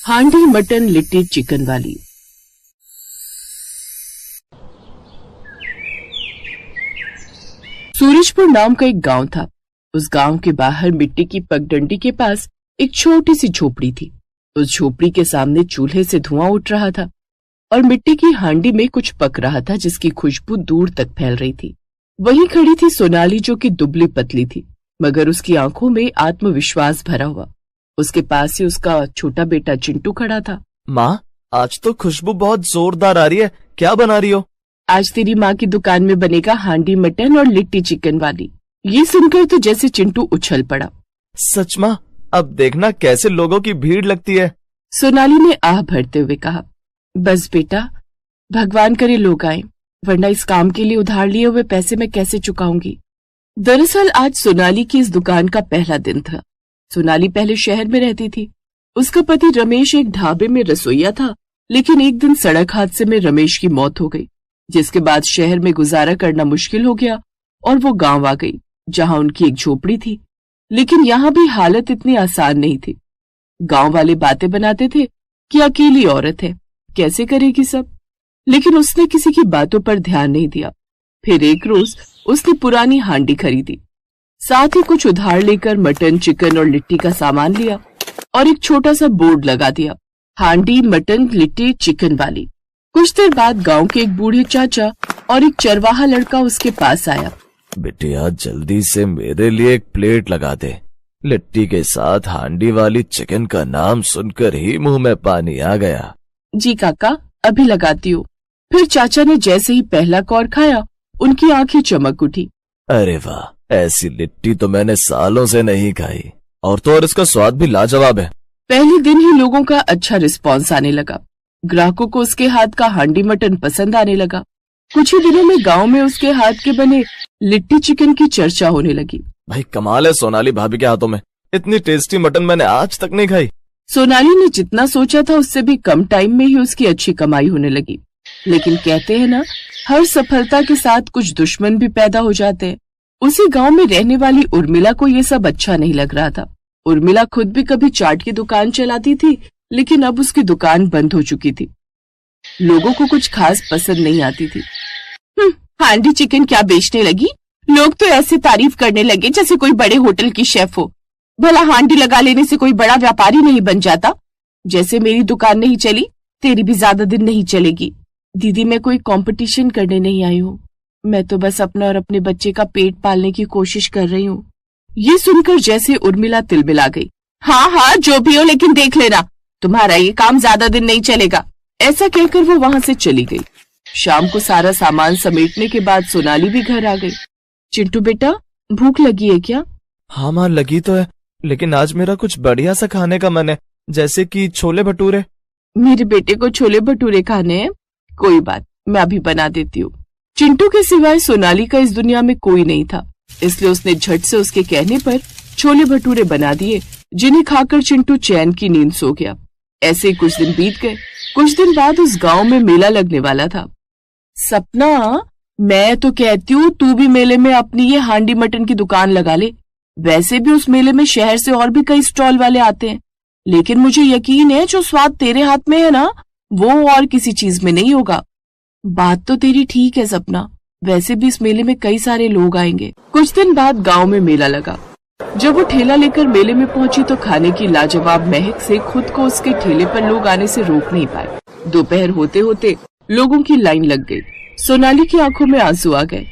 हांडी mutton litti chicken वाली। सूरजपुर नाम का एक गांव था। उस गांव के बाहर मिट्टी की पगडंडी के पास एक छोटी सी झोपड़ी थी। उस झोपड़ी के सामने चूल्हे से धुआं उठ रहा था और मिट्टी की हांडी में कुछ पक रहा था जिसकी खुशबू दूर तक फैल रही थी। वहीं खड़ी थी सोनाली, जो कि दुबली पतली थी मगर उसकी आंखों में आत्मविश्वास भरा हुआ। उसके पास ही उसका छोटा बेटा चिंटू खड़ा था। माँ, आज तो खुशबू बहुत जोरदार आ रही है, क्या बना रही हो? आज तेरी माँ की दुकान में बनेगा हांडी मटन और लिट्टी चिकन वाली। ये सुनकर तो जैसे चिंटू उछल पड़ा। सच माँ? अब देखना कैसे लोगों की भीड़ लगती है। सोनाली ने आह भरते हुए कहा। बस बेटा, भगवान करे लोग आए, वरना इस काम के लिए उधार लिए हुए पैसे मैं कैसे चुकाऊंगी। दरअसल आज सोनाली की इस दुकान का पहला दिन था। सोनाली पहले शहर में रहती थी। उसका पति रमेश एक ढाबे में रसोइया था, लेकिन एक दिन सड़क हादसे में रमेश की मौत हो गई, जिसके बाद शहर में गुजारा करना मुश्किल हो गया और वो गांव आ गई, जहां उनकी एक झोपड़ी थी। लेकिन यहाँ भी हालत इतनी आसान नहीं थी। गांव वाले बातें बनाते थे कि अकेली औरत है, कैसे करेगी सब, लेकिन उसने किसी की बातों पर ध्यान नहीं दिया। फिर एक रोज उसने पुरानी हांडी खरीदी, साथ ही कुछ उधार लेकर मटन, चिकन और लिट्टी का सामान लिया और एक छोटा सा बोर्ड लगा दिया, हांडी मटन लिट्टी चिकन वाली। कुछ देर बाद गांव के एक बूढ़े चाचा और एक चरवाहा लड़का उसके पास आया। बिटिया, जल्दी से मेरे लिए एक प्लेट लगा दे। लिट्टी के साथ हांडी वाली चिकन का नाम सुनकर ही मुंह में पानी आ गया। जी काका, अभी लगाती हूँ। फिर चाचा ने जैसे ही पहला कौर खाया, उनकी आंखें चमक उठी। अरे वाह, ऐसी लिट्टी तो मैंने सालों से नहीं खाई, और तो और इसका स्वाद भी लाजवाब है। पहले दिन ही लोगों का अच्छा रिस्पांस आने लगा। ग्राहकों को उसके हाथ का हांडी मटन पसंद आने लगा। कुछ ही दिनों में गांव में उसके हाथ के बने लिट्टी चिकन की चर्चा होने लगी। भाई कमाल है सोनाली भाभी के हाथों में, इतनी टेस्टी मटन मैंने आज तक नहीं खाई। सोनाली ने जितना सोचा था उससे भी कम टाइम में ही उसकी अच्छी कमाई होने लगी। लेकिन कहते हैं ना, हर सफलता के साथ कुछ दुश्मन भी पैदा हो जाते हैं। उसी गांव में रहने वाली उर्मिला को ये सब अच्छा नहीं लग रहा था। उर्मिला खुद भी कभी चाट की दुकान चलाती थी, लेकिन अब उसकी दुकान बंद हो चुकी थी। लोगों को कुछ खास पसंद नहीं आती थी। हांडी चिकन क्या बेचने लगी? लोग तो ऐसे तारीफ करने लगे जैसे कोई बड़े होटल की शेफ हो। भला हांडी लगा लेने से कोई बड़ा व्यापारी नहीं बन जाता? जैसे मेरी दुकान नहीं चली, तेरी भी ज्यादा दिन नहीं चलेगी। दीदी, मैं कोई कंपटीशन करने नहीं आई हूँ। मैं तो बस अपना और अपने बच्चे का पेट पालने की कोशिश कर रही हूँ। ये सुनकर जैसे उर्मिला तिलमिला गई। हाँ, जो भी हो, लेकिन देख लेना, तुम्हारा ये काम ज्यादा दिन नहीं चलेगा। ऐसा कहकर वो वहां से चली गई। शाम को सारा सामान समेटने के बाद सोनाली भी घर आ गई। चिंटू बेटा, भूख लगी है क्या? हाँ माँ, लगी तो है, लेकिन आज मेरा कुछ बढ़िया सा खाने का मन है, जैसे कि छोले भटूरे। मेरे बेटे को छोले भटूरे खाने हैं? कोई बात, मैं अभी बना देती हूँ। चिंटू के सिवाय सोनाली का इस दुनिया में कोई नहीं था, इसलिए उसने झट से उसके कहने पर छोले भटूरे बना दिए, जिन्हें खाकर चिंटू चैन की नींद सो गया। ऐसे ही कुछ दिन बीत गए। कुछ दिन बाद उस गांव में मेला लगने वाला था। सपना, मैं तो कहती हूँ तू भी मेले में अपनी ये हांडी मटन की दुकान लगा ले। वैसे भी उस मेले में शहर से और भी कई स्टॉल वाले आते हैं, लेकिन मुझे यकीन है जो स्वाद तेरे हाथ में है ना, वो और किसी चीज में नहीं होगा। बात तो तेरी ठीक है सपना, वैसे भी इस मेले में कई सारे लोग आएंगे। कुछ दिन बाद गांव में मेला लगा। जब वो ठेला लेकर मेले में पहुंची तो खाने की लाजवाब महक से खुद को उसके ठेले पर लोग आने से रोक नहीं पाए। दोपहर होते होते लोगों की लाइन लग गई। सोनाली की आंखों में आंसू आ गए।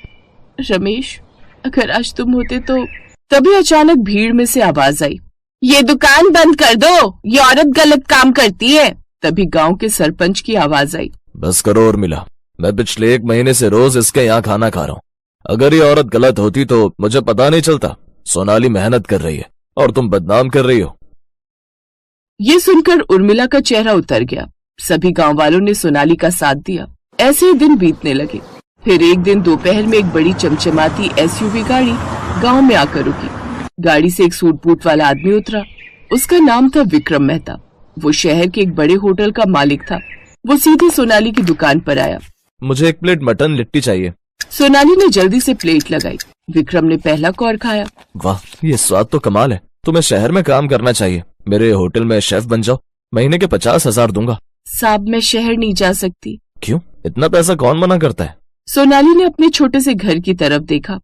रमेश, अगर आज तुम होते तो। तभी अचानक भीड़ में से आवाज आई, ये दुकान बंद कर दो, ये औरत गलत काम करती है। तभी गांव के सरपंच की आवाज आई, बस करो उर्मिला, मैं पिछले 1 महीने से रोज इसके यहाँ खाना खा रहा हूँ। अगर ये औरत गलत होती तो मुझे पता नहीं चलता। सोनाली मेहनत कर रही है और तुम बदनाम कर रही हो। ये सुनकर उर्मिला का चेहरा उतर गया। सभी गांव वालों ने सोनाली का साथ दिया। ऐसे ही दिन बीतने लगे। फिर एक दिन दोपहर में एक बड़ी चमचमाती एसयूवी गाड़ी गांव में आकर रुकी। गाड़ी से एक सूट बूट वाला आदमी उतरा। उसका नाम था विक्रम मेहता। वो शहर के एक बड़े होटल का मालिक था। वो सीधे सोनाली की दुकान पर आया। मुझे 1 प्लेट मटन लिट्टी चाहिए। सोनाली ने जल्दी से प्लेट लगाई। विक्रम ने पहला कौर खाया। वाह, ये स्वाद तो कमाल है। तुम्हें शहर में काम करना चाहिए, मेरे होटल में शेफ बन जाओ, महीने के 50,000 दूंगा। साहब मैं शहर नहीं जा सकती। क्यों? इतना पैसा कौन मना करता है? सोनाली ने अपने छोटे से घर की तरफ देखा।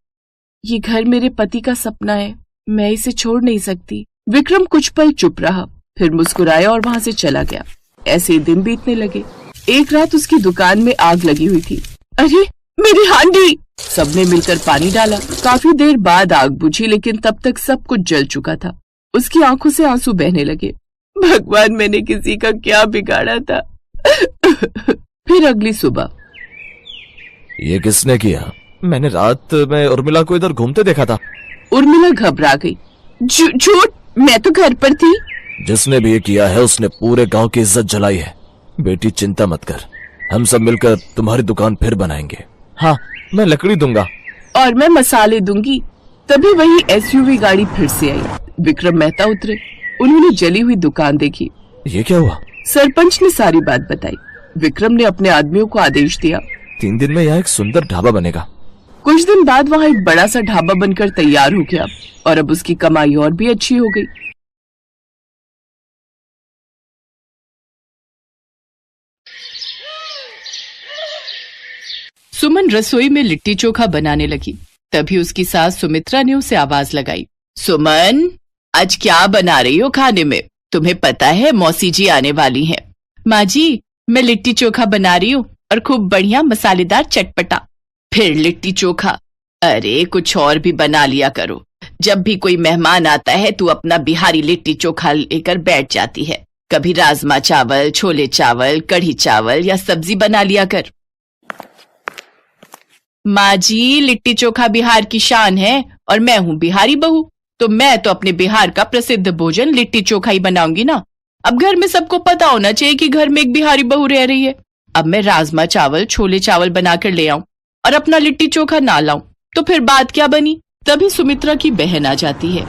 ये घर मेरे पति का सपना है, मैं इसे छोड़ नहीं सकती। विक्रम कुछ पल चुप रहा, फिर मुस्कुराया और वहां से चला गया। ऐसे ही दिन बीतने लगे। एक रात उसकी दुकान में आग लगी हुई थी। अरे मेरी हांडी! सबने मिलकर पानी डाला। काफी देर बाद आग बुझी, लेकिन तब तक सब कुछ जल चुका था। उसकी आंखों से आंसू बहने लगे। भगवान, मैंने किसी का क्या बिगाड़ा था। फिर अगली सुबह। ये किसने किया? मैंने रात में उर्मिला को इधर घूमते देखा था। उर्मिला घबरा गई। झूठ, मैं तो घर पर थी। जिसने भी ये किया है उसने पूरे गांव की इज्जत जलाई है। बेटी चिंता मत कर, हम सब मिलकर तुम्हारी दुकान फिर बनाएंगे। हाँ, मैं लकड़ी दूंगा और मैं मसाले दूंगी। तभी वही एसयूवी गाड़ी फिर से आई। विक्रम मेहता उतरे। उन्होंने जली हुई दुकान देखी। ये क्या हुआ? सरपंच ने सारी बात बताई। विक्रम ने अपने आदमियों को आदेश दिया, 3 दिन में यहाँ एक सुंदर ढाबा बनेगा। कुछ दिन बाद वहाँ एक बड़ा सा ढाबा बनकर तैयार हो गया और अब उसकी कमाई और भी अच्छी हो गई। सुमन रसोई में लिट्टी चोखा बनाने लगी। तभी उसकी सास सुमित्रा ने उसे आवाज लगाई। सुमन, आज क्या बना रही हो खाने में? तुम्हें पता है मौसी जी आने वाली हैं। माँ जी, मैं लिट्टी चोखा बना रही हूँ और खूब बढ़िया मसालेदार चटपटा। फिर लिट्टी चोखा? अरे कुछ और भी बना लिया करो। जब भी कोई मेहमान आता है तू अपना बिहारी लिट्टी चोखा लेकर बैठ जाती है। कभी राजमा चावल, छोले चावल, कढ़ी चावल या सब्जी बना लिया कर। माँ जी, लिट्टी चोखा बिहार की शान है और मैं हूँ बिहारी बहू, तो मैं तो अपने बिहार का प्रसिद्ध भोजन लिट्टी चोखा ही बनाऊंगी ना। अब घर में सबको पता होना चाहिए कि घर में एक बिहारी बहू रह रही है। अब मैं राजमा चावल, छोले चावल बनाकर ले आऊं और अपना लिट्टी चोखा ना लाऊं तो फिर बात क्या बनी? तभी सुमित्रा की बहन आ जाती है।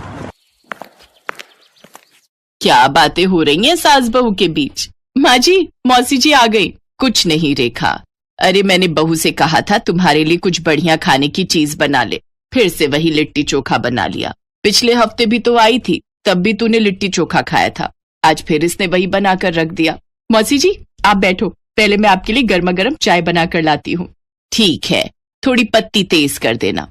क्या बातें हो रही हैं सास बहू के बीच? माँ जी, मौसी जी आ गई। कुछ नहीं रेखा, अरे मैंने बहू से कहा था तुम्हारे लिए कुछ बढ़िया खाने की चीज बना ले, फिर से वही लिट्टी चोखा बना लिया। पिछले हफ्ते भी तो आई थी, तब भी तूने लिट्टी चोखा खाया था। आज फिर इसने वही बनाकर रख दिया। मौसी जी आप बैठो, पहले मैं आपके लिए गर्मा गर्म चाय बना कर लाती हूँ। ठीक है, थोड़ी पत्ती तेज कर देना।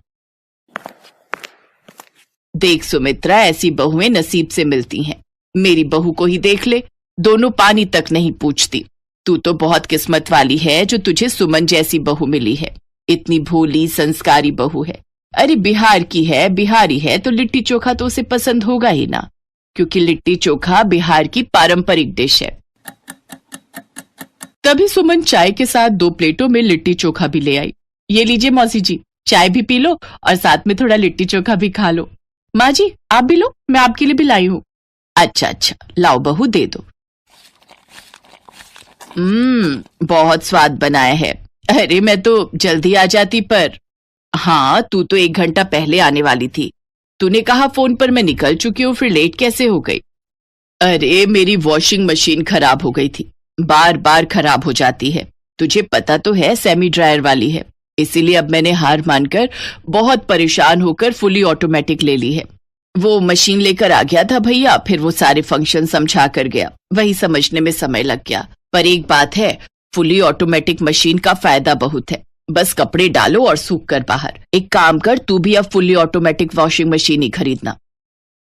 देख सुमित्रा, ऐसी बहुएं नसीब से मिलती हैं। मेरी बहू को ही देख ले, दोनों पानी तक नहीं पूछती। तू तो बहुत किस्मत वाली है जो तुझे सुमन जैसी बहू मिली है। इतनी भोली संस्कारी बहू है। अरे बिहार की है, बिहारी है तो लिट्टी चोखा तो उसे पसंद होगा ही ना, क्योंकि लिट्टी चोखा बिहार की पारंपरिक डिश है। तभी सुमन चाय के साथ 2 प्लेटों में लिट्टी चोखा भी ले आई। ये लीजिए मौसी जी, चाय भी पी लो और साथ में थोड़ा लिट्टी चोखा भी खा लो। माँ जी आप भी लो, मैं आपके लिए भी लाई हूँ। अच्छा, लाओ बहू, दे दो। बहुत स्वाद बनाया है। अरे मैं तो जल्दी आ जाती, पर हाँ, तू तो 1 घंटा पहले आने वाली थी। तूने कहा फोन पर मैं निकल चुकी हूँ, फिर लेट कैसे हो गई? अरे मेरी वॉशिंग मशीन खराब हो गई थी, बार बार खराब हो जाती है। तुझे पता तो है सेमी ड्रायर वाली है, इसीलिए अब मैंने हार मानकर बहुत परेशान होकर फुली ऑटोमेटिक ले ली है। वो मशीन लेकर आ गया था भैया, फिर वो सारे फंक्शन समझा कर गया, वही समझने में समय लग गया। पर एक बात है, फुली ऑटोमेटिक मशीन का फायदा बहुत है। बस कपड़े डालो और सूख कर बाहर। एक काम कर, तू भी अब फुली ऑटोमेटिक वॉशिंग मशीन ही खरीदना।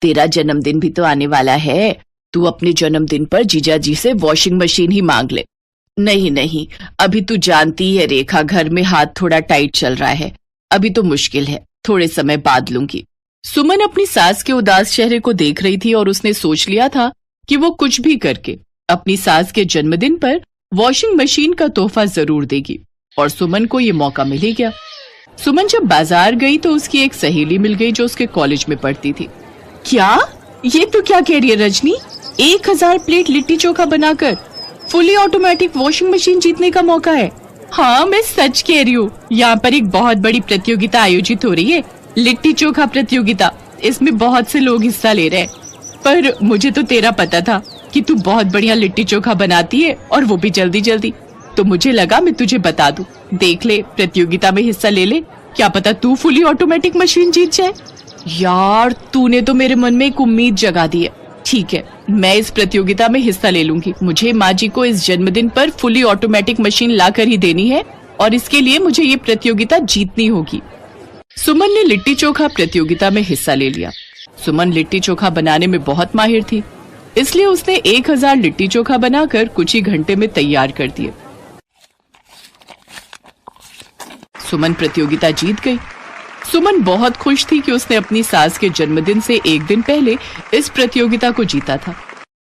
तेरा जन्मदिन भी तो आने वाला है, तू अपने जन्मदिन पर जीजा जी से वॉशिंग मशीन ही मांग ले। नहीं, अभी तू जानती है रेखा, घर में हाथ थोड़ा टाइट चल रहा है, अभी तो मुश्किल है, थोड़े समय बाद लूंगी। सुमन अपनी सास के उदास चेहरे को देख रही थी और उसने सोच लिया था कि वो कुछ भी करके अपनी सास के जन्मदिन पर वॉशिंग मशीन का तोहफा जरूर देगी, और सुमन को ये मौका मिल ही गया। सुमन जब बाजार गई तो उसकी एक सहेली मिल गई जो उसके कॉलेज में पढ़ती थी। क्या? ये तो क्या कह रही है रजनी, 1000 प्लेट लिट्टी चोखा बनाकर फुली ऑटोमेटिक वॉशिंग मशीन जीतने का मौका है? हाँ मैं सच कह रही हूँ, यहाँ पर एक बहुत बड़ी प्रतियोगिता आयोजित हो रही है, लिट्टी चोखा प्रतियोगिता। इसमें बहुत से लोग हिस्सा ले रहे हैं, पर मुझे तो तेरा पता था कि तू बहुत बढ़िया लिट्टी चोखा बनाती है, और वो भी जल्दी जल्दी, तो मुझे लगा मैं तुझे बता दूं। देख ले, प्रतियोगिता में हिस्सा ले ले, क्या पता तू फुली ऑटोमेटिक मशीन जीत जाए। यार तूने तो मेरे मन में एक उम्मीद जगा दी है। ठीक है, मैं इस प्रतियोगिता में हिस्सा ले लूंगी। मुझे माँ जी को इस जन्मदिन पर फुली ऑटोमेटिक मशीन लाकर ही देनी है और इसके लिए मुझे ये प्रतियोगिता जीतनी होगी। सुमन ने लिट्टी चोखा प्रतियोगिता में हिस्सा ले लिया। सुमन लिट्टी चोखा बनाने में बहुत माहिर थी, इसलिए उसने 1000 लिट्टी चोखा बनाकर कुछ ही घंटे में तैयार कर दिए। सुमन प्रतियोगिता जीत गई। सुमन बहुत खुश थी कि उसने अपनी सास के जन्मदिन से एक दिन पहले इस प्रतियोगिता को जीता था।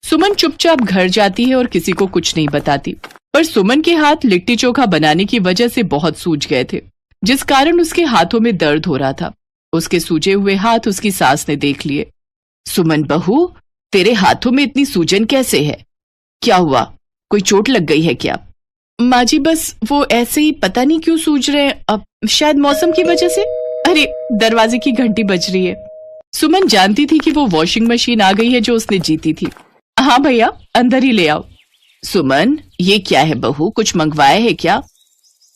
सुमन चुपचाप घर जाती है और किसी को कुछ नहीं बताती, पर सुमन के हाथ लिट्टी चोखा बनाने की वजह से बहुत सूज गए थे, जिस कारण उसके हाथों में दर्द हो रहा था। उसके सूजे हुए हाथ उसकी सास ने देख लिए। सुमन बहू, तेरे हाथों में इतनी सूजन कैसे है? क्या हुआ, कोई चोट लग गई है क्या? माँ जी बस वो ऐसे ही, पता नहीं क्यों सूज रहे हैं, अब शायद मौसम की वजह से। अरे दरवाजे की घंटी बज रही है। सुमन जानती थी कि वो वॉशिंग मशीन आ गई है जो उसने जीती थी। हाँ भैया, अंदर ही ले आओ। सुमन, ये क्या है बहू, कुछ मंगवाया है क्या?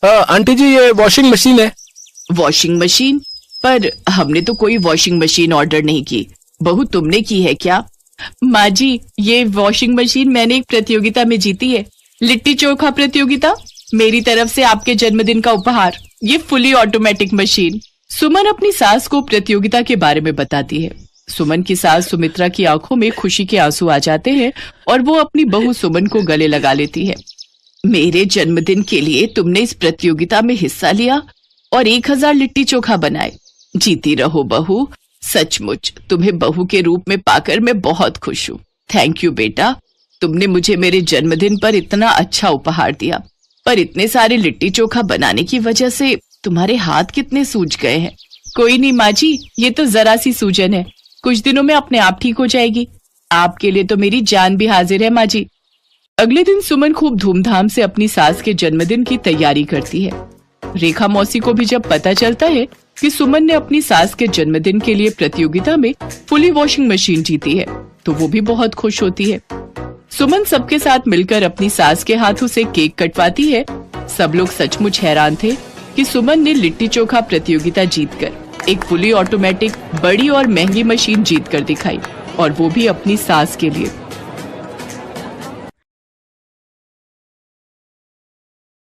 आंटी जी, ये वॉशिंग मशीन है। Washing machine? पर हमने तो कोई वॉशिंग मशीन ऑर्डर नहीं की। बहू तुमने की है क्या? माँ जी, ये वॉशिंग मशीन मैंने एक प्रतियोगिता में जीती है, लिट्टी चोखा प्रतियोगिता। मेरी तरफ से आपके जन्मदिन का उपहार, ये फुली ऑटोमेटिक मशीन। सुमन अपनी सास को प्रतियोगिता के बारे में बताती है। सुमन की सास सुमित्रा की आंखों में खुशी के आंसू आ जाते हैं और वो अपनी बहू सुमन को गले लगा लेती है। मेरे जन्मदिन के लिए तुमने इस प्रतियोगिता में हिस्सा लिया और 1000 लिट्टी चोखा बनाए। जीती रहो बहू, सचमुच तुम्हें बहू के रूप में पाकर मैं बहुत खुश हूँ। थैंक यू बेटा, तुमने मुझे मेरे जन्मदिन पर इतना अच्छा उपहार दिया, पर इतने सारे लिट्टी चोखा बनाने की वजह से तुम्हारे हाथ कितने सूज गए हैं। कोई नहीं माँ जी, ये तो जरा सी सूजन है, कुछ दिनों में अपने आप ठीक हो जाएगी। आपके लिए तो मेरी जान भी हाजिर है माँ जी। अगले दिन सुमन खूब धूमधाम से अपनी सास के जन्मदिन की तैयारी करती है। रेखा मौसी को भी जब पता चलता है कि सुमन ने अपनी सास के जन्मदिन के लिए प्रतियोगिता में फुली वॉशिंग मशीन जीती है, तो वो भी बहुत खुश होती है। सुमन सबके साथ मिलकर अपनी सास के हाथों से केक कटवाती है। सब लोग सचमुच हैरान थे कि सुमन ने लिट्टी चोखा प्रतियोगिता जीतकर एक फुली ऑटोमेटिक बड़ी और महंगी मशीन जीत कर दिखाई, और वो भी अपनी सास के लिए।